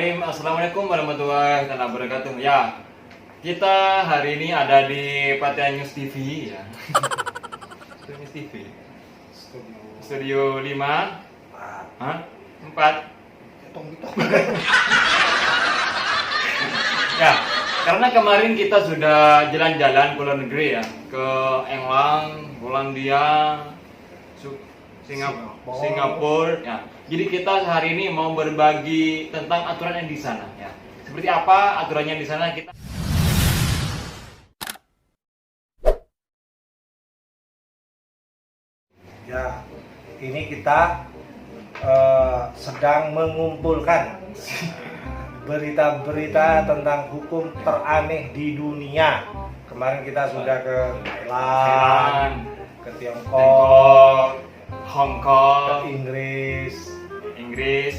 Bismillahirrahmanirrahim. Assalamualaikum warahmatullahi wabarakatuh. Ya, kita hari ini ada di Patian News TV ya. News TV. Studio 5. Hah? 4. Ya, karena kemarin kita sudah jalan-jalan ke luar negeri ya, ke England, Polandia, Singapura ya. Jadi kita hari ini mau berbagi tentang aturan yang di sana ya. Seperti apa aturannya di sana kita. Ya, ini kita sedang mengumpulkan berita-berita tentang hukum teraneh di dunia. Kemarin kita sudah ke Thailand, ke Tiongkok, Hong ke Kong, Inggris. Hasilnya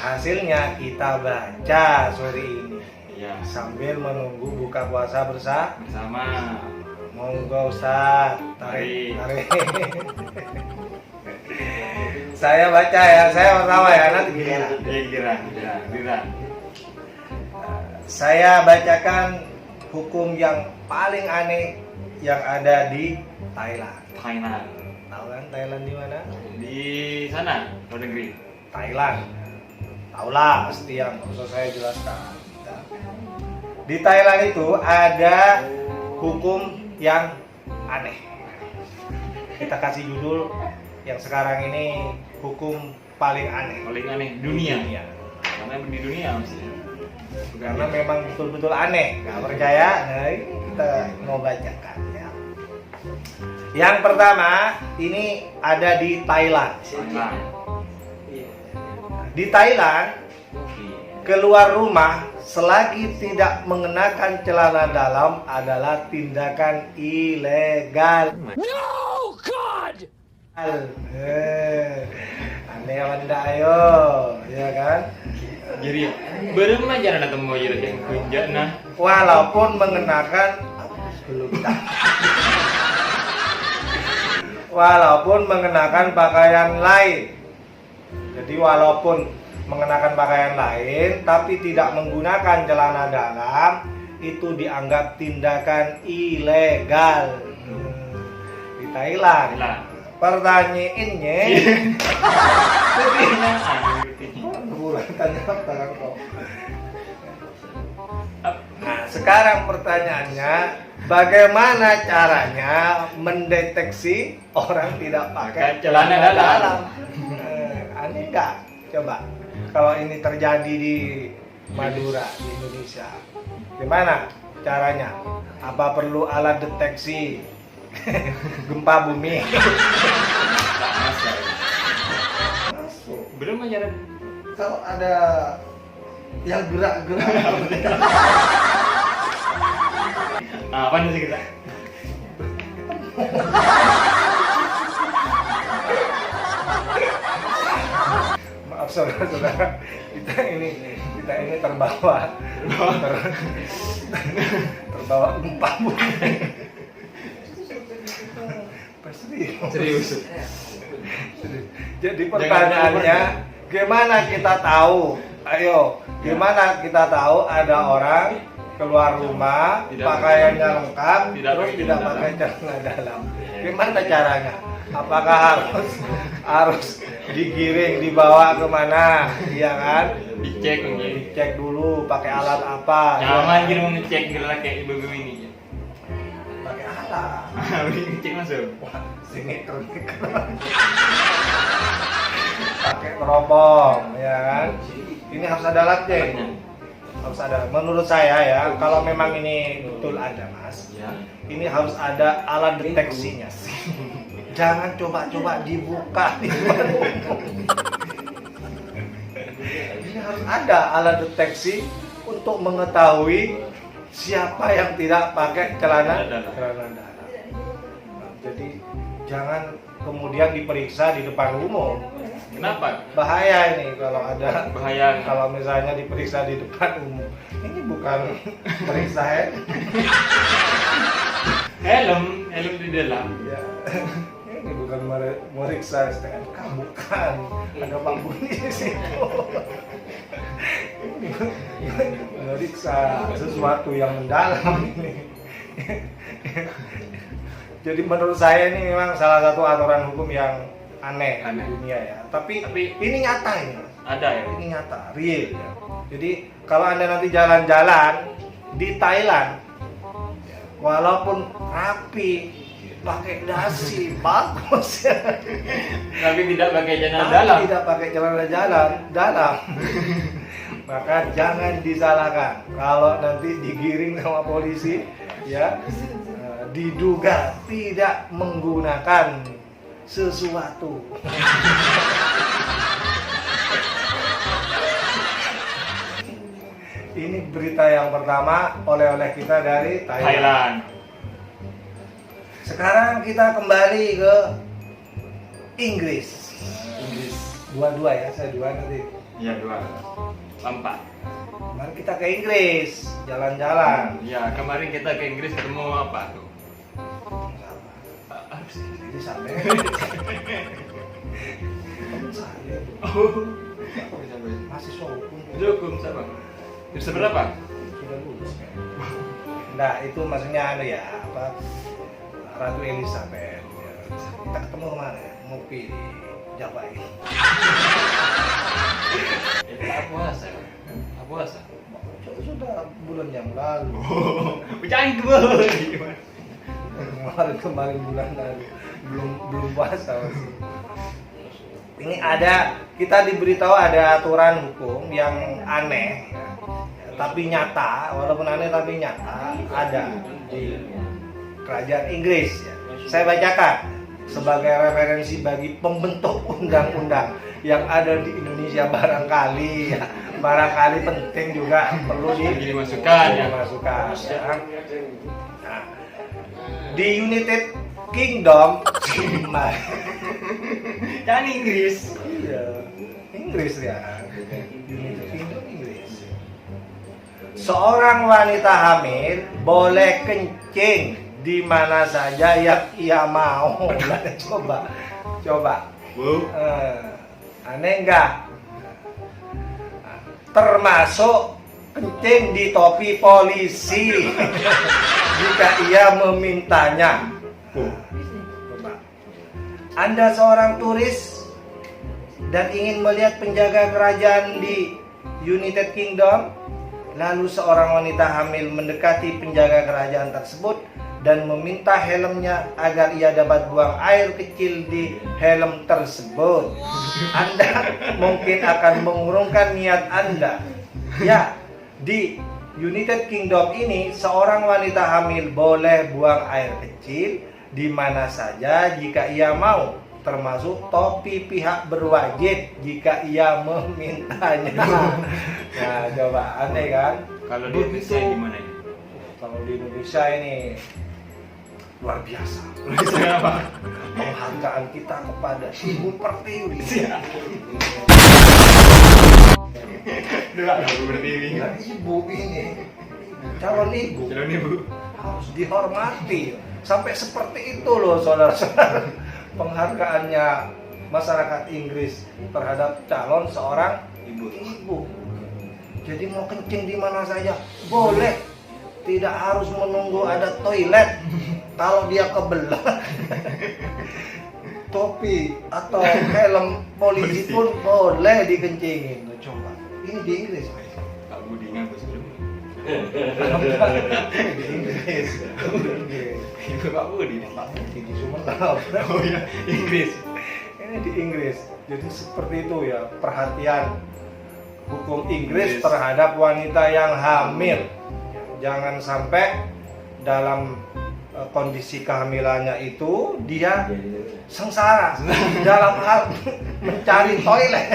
Hasilnya kita baca sore ini ya, sambil menunggu buka puasa bersama. Monggo Ustaz, Mari. tarik. Saya baca ya, saya pertama ya, nanti giliran. Kira. Saya bacakan hukum yang paling aneh yang ada di Thailand. Thailand. Tahu kan Thailand di mana? Di sana, luar negeri. Thailand. Tahulah pasti, yang usah saya jelaskan. Di Thailand itu ada hukum yang aneh. Kita kasih judul yang sekarang ini hukum paling aneh. Paling aneh dunia. Iya. Karena di dunia maksudnya. Karena memang betul-betul aneh. Nggak percaya? Nah, kita mau bacakan ya. Yang pertama ini ada di Thailand. Thailand. Di Thailand, keluar rumah selagi tidak mengenakan celana dalam adalah tindakan ilegal. No, God! Aneh apa tidak, ayo, ya kan? Jadi belum aja ada temu jadi yang kunjak nah. Walaupun mengenakan walaupun mengenakan pakaian lain. Jadi walaupun mengenakan pakaian lain tapi tidak menggunakan celana dalam, itu dianggap tindakan ilegal. Di Thailand. Pertanyaannya, nah, sekarang pertanyaannya, bagaimana caranya mendeteksi orang tidak pakai celana dalam? Aneh nggak? Coba, kalau ini terjadi di Madura, di Indonesia, gimana caranya? Apa perlu alat deteksi gempa bumi? Belum aja ada. Kalau ada yang gerak-gerak. Nah, apa sih kita? Maaf saudara-saudara, kita ini terbawa gempa bumi. Serius. Jadi pertanyaannya, gimana kita tahu? Ayo, gimana kita tahu ada orang keluar rumah pakaiannya lengkap terus tidak pakai celana dalam? Gimana caranya? Apakah harus digiring, dibawa kemana? Iya kan? Dicek dulu pakai alat apa? Nyaman gitu ngecek gerak kayak ibu ini. Pakai alat. Ngecek langsung. Wah, sini pakai teropong, ya kan? Ini harus ada alatnya. Harus ada. Menurut saya ya, kalau memang ini betul ada, Mas. Ya. Ini harus ada alat deteksinya. Jangan coba-coba dibuka di depan umum. Ini harus ada alat deteksi untuk mengetahui siapa yang tidak pakai celana dalam. Jadi jangan kemudian diperiksa di depan umum. Kenapa? Bahaya ini kalau ada. Bahaya. Kalau misalnya diperiksa di depan umum. Ini bukan periksa helm di dalam. ya. Ini bukan meriksa STNK, bukan. Ada Pak Budi di situ. meriksa sesuatu yang mendalam ini. Jadi menurut saya ini memang salah satu aturan hukum yang aneh di dunia ya. Tapi ini nyata ini. Ada ya? Ini nyata, real ya. Jadi kalau Anda nanti jalan-jalan di Thailand, walaupun rapi, pakai dasi, bagus ya. Tapi tidak pakai celana dalam. Tidak pakai celana dalam. Maka jangan disalahkan kalau nanti digiring sama polisi ya, diduga tidak menggunakan sesuatu. Ini berita yang pertama, oleh-oleh kita dari Thailand. Sekarang kita kembali ke Inggris. Dua-dua ya, saya dua nanti. Iya, 2. 4. Mari kita ke Inggris, jalan-jalan. Ya, kemarin kita ke Inggris ketemu apa tuh? Jadi sampai. Saya masih hukum. Hukum sama. Bisa berapa? Sudah lulus kan? Nah, itu maksudnya ya apa? Ratu Elizabeth. Ya. Kita ketemu kemana ya? Ngopi di Jabai. Puasa. Puasa. Sudah bulan yang lalu. Jangan kembali. Kemarin bulan lalu belum puasa masih. Ini ada, kita diberitahu ada aturan hukum yang aneh ya, tapi nyata, walaupun aneh tapi nyata ada di kerajaan Inggris ya. Saya bacakan sebagai referensi bagi pembentuk undang-undang yang ada di Indonesia barangkali ya, barangkali penting juga perlu dimasukkan ya. Ya. Nah, di United Kingdom, jangan Inggris. iya, Inggris ya. United Kingdom Inggris. Seorang wanita hamil boleh kencing di mana saja yang ia mau. Coba. Aneh enggak? Termasuk kencing di topi polisi jika ia memintanya. Coba. Anda seorang turis dan ingin melihat penjaga kerajaan di United Kingdom, lalu seorang wanita hamil mendekati penjaga kerajaan tersebut dan meminta helmnya agar ia dapat buang air kecil di helm tersebut. Anda mungkin akan mengurungkan niat Anda. Ya, di United Kingdom ini seorang wanita hamil boleh buang air kecil di mana saja jika ia mau, termasuk topi pihak berwajib jika ia memintanya. Nah, coba aneh kan? Kalau di Indonesia gimana ya? Kalau di Indonesia ini luar biasa. Apa? Penghargaan kita kepada Ibu Pertiwi. Ibu Pertiwi. Ya, ibu ini calon ibu harus dihormati. Sampai seperti itu loh saudara-saudara, penghargaannya masyarakat Inggris terhadap calon seorang ibu. Jadi mau kencing di mana saja boleh, tidak harus menunggu ada toilet. Kalau dia kebelah topi atau helm polisi pun boleh dikencingin. Coba, ini di Inggris. Kak Budi ngaku sebelum Di Inggris. itu Pak Budi. Di Sumeneb. Oh ya, Inggris. Ini di Inggris. Jadi seperti itu ya perhatian hukum Inggris terhadap wanita yang hamil. Jangan sampai dalam kondisi kehamilannya itu dia sengsara dalam hal mencari toilet.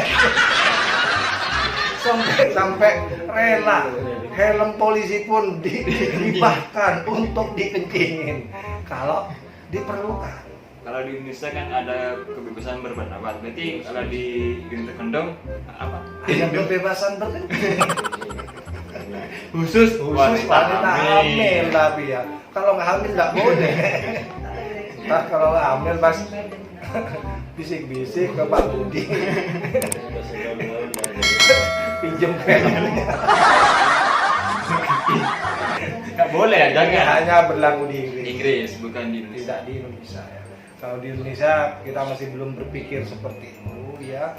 Sampai rela helm polisi pun dibahkan untuk dikencingin kalau diperlukan. Kalau di Indonesia kan ada kebebasan berpendapat. Berarti kalau di United Kingdom apa? Ada kebebasan berkencing. Khusus wanita hamil tapi ya. Kalau nggak hamil nggak boleh. Nah, kalau nggak hamil pas bisik-bisik ke Pak Budi. pinjem helmnya. Nggak boleh ya, jangan. Hanya berlaku di Inggris. Inggris, bukan di Indonesia. Tidak di Indonesia ya. Kalau di Indonesia kita masih belum berpikir seperti itu ya.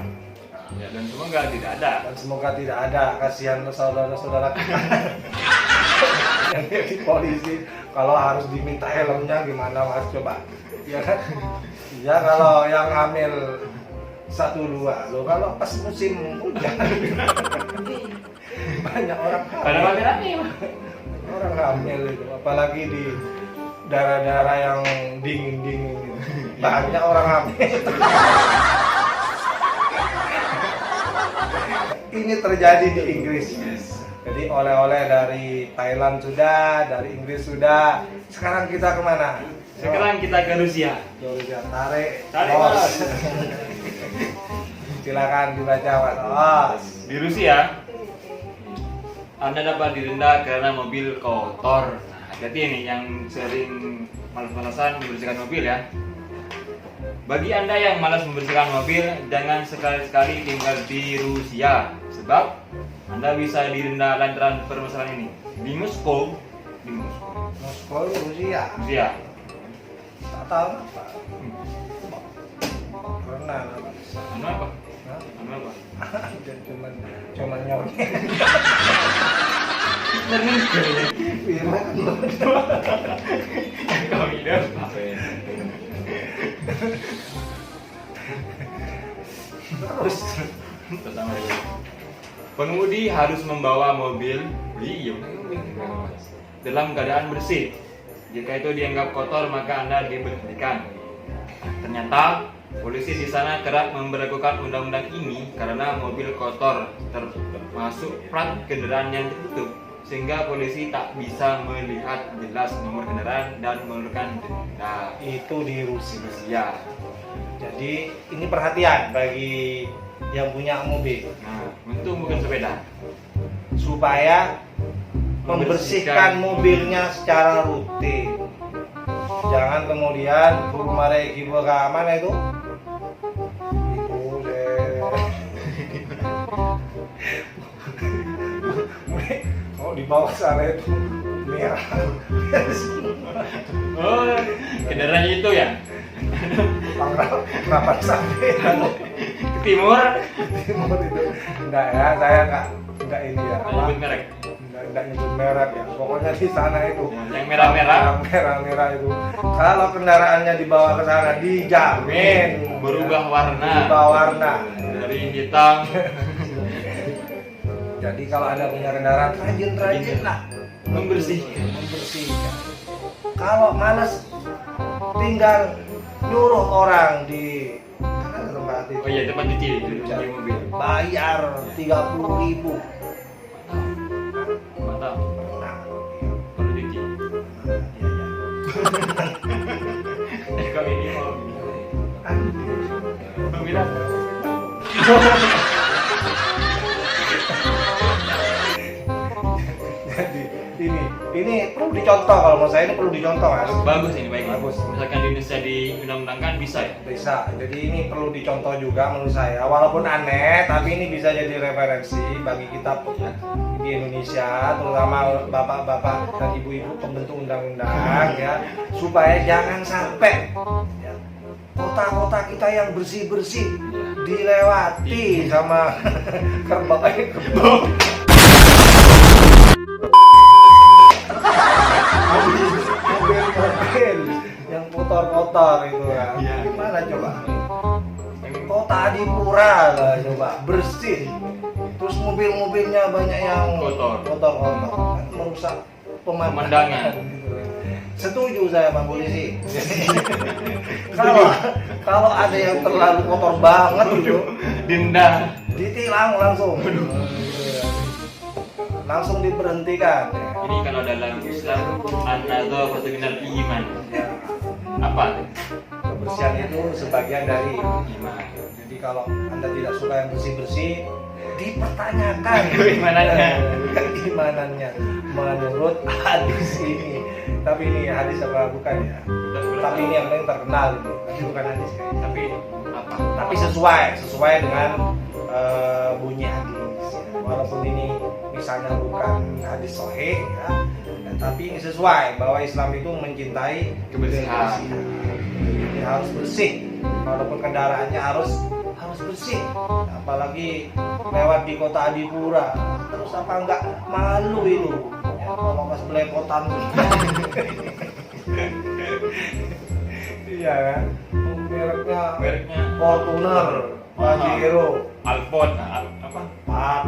Ya, dan semoga tidak ada. Dan semoga tidak ada, kasihan saudara-saudara kita yang jadi polisi kalau harus diminta helmnya gimana mas, coba ya kan ya, kalau yang hamil 1-2 loh, kalau pas musim hujan banyak orang Pada rame-rame. orang hamil itu, apalagi di daerah-daerah yang dingin-dingin gitu. Banyak orang hamil. Ini terjadi di Inggris. Jadi oleh-oleh dari Thailand sudah, dari Inggris sudah. Sekarang kita kemana? Sekarang kita ke Rusia. Rusia, tarik, Tarik, los. Mas. Silakan dibaca Mas. Los. Di Rusia, Anda dapat didenda karena mobil kotor. Nah, hati-hati nih yang sering malas-malasan membersihkan mobil ya. Bagi Anda yang malas membersihkan mobil, jangan sekali-sekali tinggal di Rusia, sebab Anda bisa didenda lantaran permasalahan ini. Di Moskow, Moskow, Rusia. Rusia. Tak tahu apa. Pernah apa? Anu apa? Hah? Anu apa? Cuman nyonyet. Firman. Kau hidup. Terus Pertama dulu. Pengemudi harus membawa mobil dalam keadaan bersih. Jika itu dianggap kotor, maka Anda diberhentikan. Ternyata polisi di sana kerap memberlakukan undang-undang ini karena mobil kotor termasuk plat kendaraan yang tertutup, sehingga polisi tak bisa melihat jelas nomor kendaraan dan mengeluarkan denda. itu di Rusia. Ya. Jadi ini perhatian bagi yang punya mobil Nah, untung bukan sepeda. supaya membersihkan mobilnya secara rutin. Jangan kemudian buru mare kibo ke mana itu? Oh, di bawah sana itu merah. Oh, kendaraannya itu ya? Rapat sampai Ke timur? timur itu. Enggak ya, saya enggak ini ya. Nggak nyebut merek. Enggak nyebut merek ya. Pokoknya di sana itu. Yang merah-merah. Yang merah-merah itu. Kalau kendaraannya dibawa ke sana dijamin Berubah warna. Berubah warna. Dari hitam. Jadi kalau ada punya kendaraan rajin lah Membersihkan. membersihkan. Kalau malas tinggal nyuruh orang di mana tempat itu. Oh iya, tempat cuci mobil. Bayar 30.000. Mantap. Nah, Perlu cuci. Kalau ini mau bilang. Jadi ini perlu dicontoh, kalau menurut saya ini perlu dicontoh Mas. Bagus ini baik. Bagus. Misalkan di Indonesia diundang-undangkan bisa ya. Bisa. Jadi ini perlu dicontoh juga menurut saya. Walaupun aneh, tapi ini bisa jadi referensi bagi kita di Indonesia, terutama bapak-bapak dan ibu-ibu pembentuk undang-undang ya, supaya jangan sampai ya, kota-kota kita yang bersih-bersih dilewati sama kerbau. Mobil yang kotor-kotor itu ya. Iya. Gimana coba? Kota Adipura lah coba bersih. Terus mobil-mobilnya banyak yang kotor-kotor kan merusak pemandangan. Setuju saya Pak Polisi. kalau ada yang terlalu kotor banget itu Denda. ditilang langsung. Langsung diberhentikan. Ini kalau dalam Islam an-nadhafatu minal iman. Ya. Apa? Kebersihan itu sebagian dari Iman. Jadi kalau Anda tidak suka yang bersih-bersih, dipertanyakan keimanannya menurut hadis ini. Tapi ini hadis apa bukan ya? Tapi ini yang paling terkenal itu. Tapi bukan hadis ya. Tapi apa? Tapi sesuai dengan bunyi hadis. Ya. bahwasanya bukan hadis sahih ya, tapi ini sesuai bahwa Islam itu mencintai Kebersihan. Jadi harus bersih, walaupun kendaraannya harus bersih. Apalagi lewat di kota Adipura, terus apa enggak malu itu ya, kalau pas belepotan. Iya kan, mereknya Fortuner, Pajero, Alphard, apa? Pak.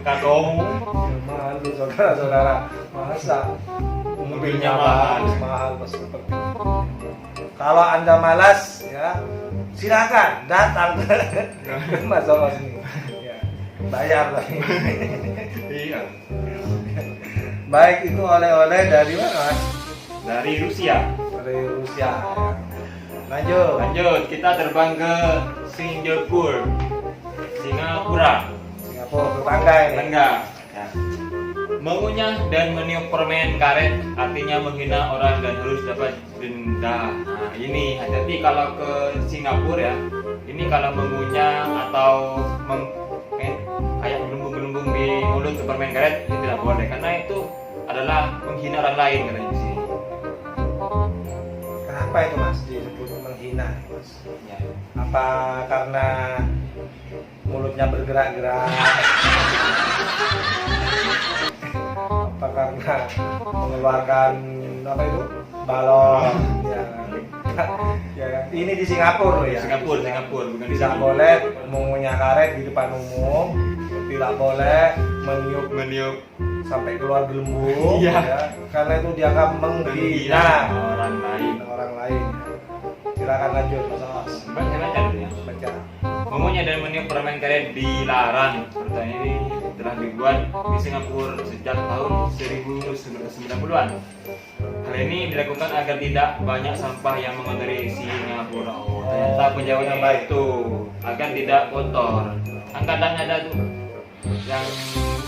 Kadong. Malu saudara-saudara, masa mobilnya mahal seperti itu. Kalau Anda malas ya silakan datang ke Mas Ongos ini ya, bayar lagi. Iya. Baik, itu oleh-oleh dari mana Mas? Dari Rusia. Dari Rusia ya. Lanjut Kita terbang ke Singapura. Singapura tetangga ini. Tetangga. Ya. Mengunyah dan meniup permen karet artinya menghina orang dan harus dapat denda. Nah, ini hati-hati kalau ke Singapura ya. Ini kalau mengunyah atau kayak gelembung-gelembung di mulut ke permen karet itu tidak boleh karena itu adalah menghina orang lain katanya di sini. Kenapa itu Mas disebut menghina Mas? Ya. Apa karena mulutnya bergerak-gerak? Apa karena mengeluarkan apa itu balon? Ya, ini di Singapura loh ya. Singapura bukan di Tidak sini. boleh mengunyah karet di depan umum, tidak boleh Meniup sampai keluar gelembung, Iya. ya, karena itu dianggap menghina orang lain. Silakan lanjut Mas Ongos. Baca dulu ya. Baca. Mengunyah dan meniup permen karet dilarang. Peraturan ini telah dibuat di Singapura sejak tahun 1990-an. Hal ini dilakukan agar tidak banyak sampah yang mengotori Singapura. Oh, ternyata penjawabnya baik tuh, agar tidak kotor. Kan kadang ada tuh yang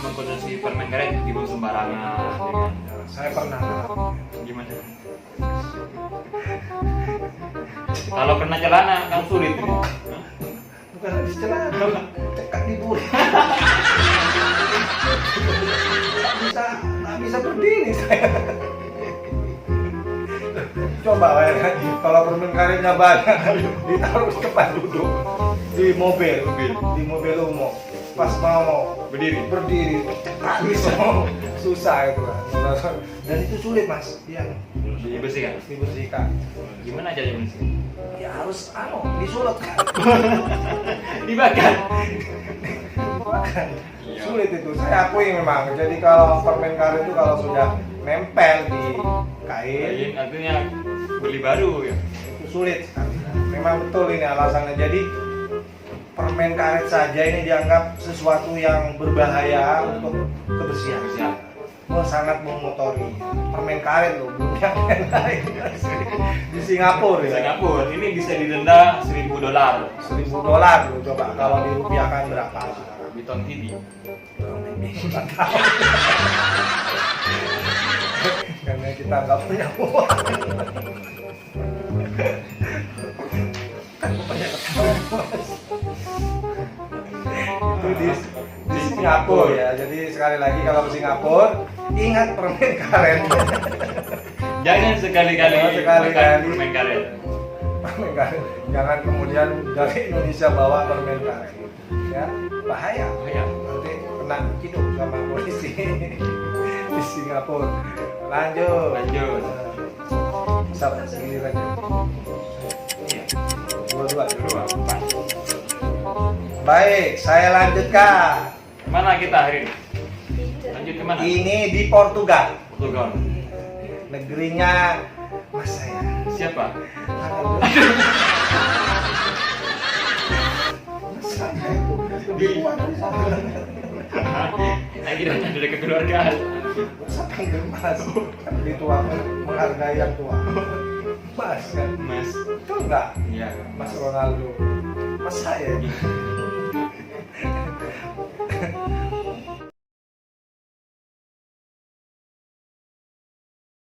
mengkonsumsi permen karet dibuang sembarangan. Ya kan? Saya pernah. Gimana? Kalau kena celana kan sulit ini. Hah? Bukan habis celana, cekat di buah. Tak bisa berdiri saya. Coba ya, kalau permen karetnya banyak, ditaruh tempat duduk di mobil umum. Pas mau Berdiri. tak bisa, susah itu kan. Dan itu sulit Mas, dia dibersihkan. Gimana caranya bersih? Ya harus disulut kan. Dibakar. Iya. Sulit itu, saya akui memang. Jadi kalau permen karet itu kalau sudah nempel di kain Artinya beli baru ya. itu sulit sekali. Memang betul ini alasannya. Jadi permen karet saja ini dianggap sesuatu yang berbahaya untuk kebersihan. Wah, sangat mengotori. Permen karet loh, belum yang lain. Di Singapura ya. Singapura ini bisa didenda $1.000. $1.000 loh, coba kalau dirupiahkan berapa? Biton TV. Karena kita nggak punya uang. Itu di Singapura ya. Jadi sekali lagi kalau ke Singapura ingat permen karet. Jangan sekali-kali makan permen karet. Permen karet. Jangan kemudian dari Indonesia bawa permen karet. Ya, bahaya. Ya. Nanti kena ciduk sama polisi di Singapura. Lanjut. Sabar giliran. Iya. Dua. Baik, saya lanjutkan. Mana kita hari ini? Lanjut ke mana? Ini di Portugal. Portugal. Negerinya Mas saya. Siapa? Lebih tua dari saya. Lagi datang dari kekeluargaan. Siapa yang Mas? Lebih tua menghargai yang tua. Mas kan? Mas. Betul nggak? Iya. Mas Ronaldo. Mas saya.